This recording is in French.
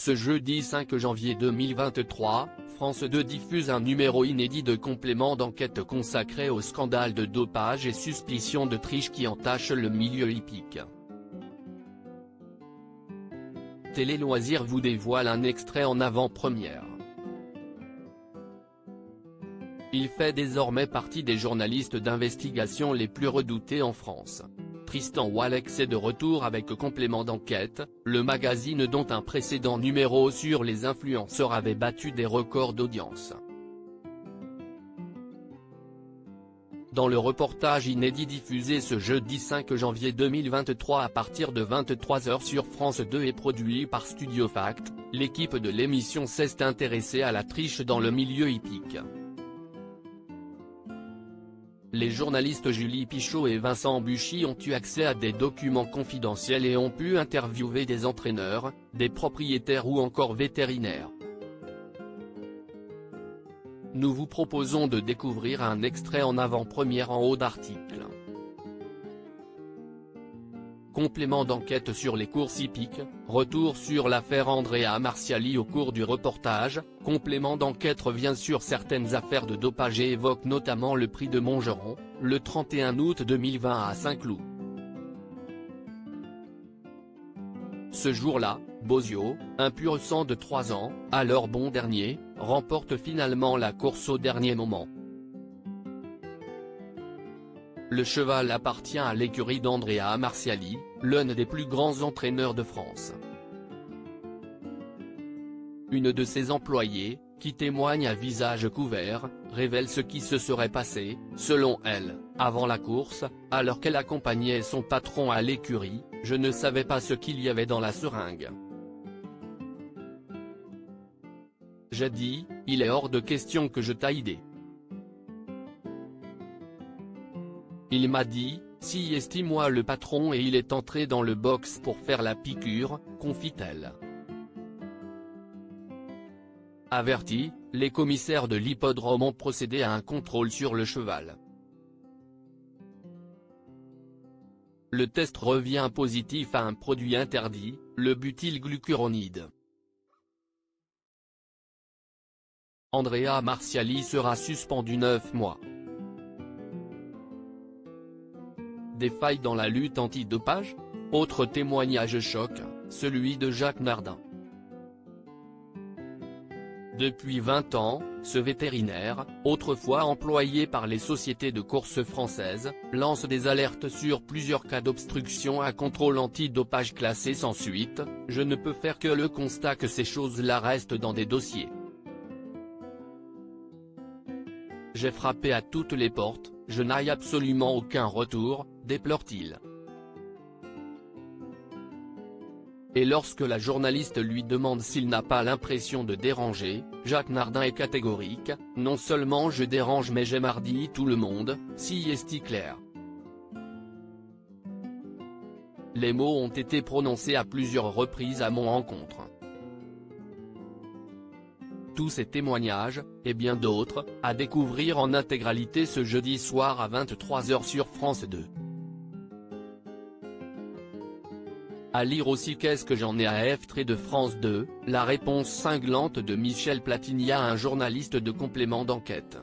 Ce jeudi 5 janvier 2023, France 2 diffuse un numéro inédit de complément d'enquête consacré au scandale de dopage et suspicion de triche qui entache le milieu hippique. Télé Loisirs vous dévoile un extrait en avant-première. Il fait désormais partie des journalistes d'investigation les plus redoutés en France. Tristan Walex est de retour avec Complément d'enquête, le magazine dont un précédent numéro sur les influenceurs avait battu des records d'audience. Dans le reportage inédit diffusé ce jeudi 5 janvier 2023 à partir de 23h sur France 2 et produit par Studio Fact, l'équipe de l'émission s'est intéressée à la triche dans le milieu hippique. Les journalistes Julie Pichot et Vincent Buchy ont eu accès à des documents confidentiels et ont pu interviewer des entraîneurs, des propriétaires ou encore vétérinaires. Nous vous proposons de découvrir un extrait en avant-première en haut d'article. Complément d'enquête sur les courses hippiques, retour sur l'affaire Andrea Marciali au cours du reportage. Complément d'enquête revient sur certaines affaires de dopage et évoque notamment le prix de Montgeron, le 31 août 2020 à Saint-Cloud. Ce jour-là, Bozio, un pur sang de 3 ans, alors bon dernier, remporte finalement la course au dernier moment. Le cheval appartient à l'écurie d'Andrea Marciali, l'un des plus grands entraîneurs de France. Une de ses employées, qui témoigne à visage couvert, révèle ce qui se serait passé, selon elle, avant la course, alors qu'elle accompagnait son patron à l'écurie. Je ne savais pas ce qu'il y avait dans la seringue. J'ai dit, il est hors de question que je t'aille aidé. Il m'a dit, si estime-moi le patron et il est entré dans le box pour faire la piqûre, confie-t-elle. Avertis, les commissaires de l'hippodrome ont procédé à un contrôle sur le cheval. Le test revient positif à un produit interdit, le butylglucuronide. Andrea Marciali sera suspendu 9 mois. Des failles dans la lutte anti-dopage ? Autre témoignage choc, celui de Jacques Nardin. Depuis 20 ans, ce vétérinaire, autrefois employé par les sociétés de course françaises, lance des alertes sur plusieurs cas d'obstruction à contrôle anti-dopage classés sans suite. Je ne peux faire que le constat que ces choses-là restent dans des dossiers. J'ai frappé à toutes les portes, je n'ai absolument aucun retour, déplore-t-il. Et lorsque la journaliste lui demande s'il n'a pas l'impression de déranger, Jacques Nardin est catégorique, non seulement je dérange mais j'émardille tout le monde, si est-il clair. Les mots ont été prononcés à plusieurs reprises à mon encontre. Tous ces témoignages, et bien d'autres, à découvrir en intégralité ce jeudi soir à 23h sur France 2. À lire aussi Qu'est-ce que j'en ai à F- de France 2, la réponse cinglante de Michel Platini à un journaliste de Complément d'enquête.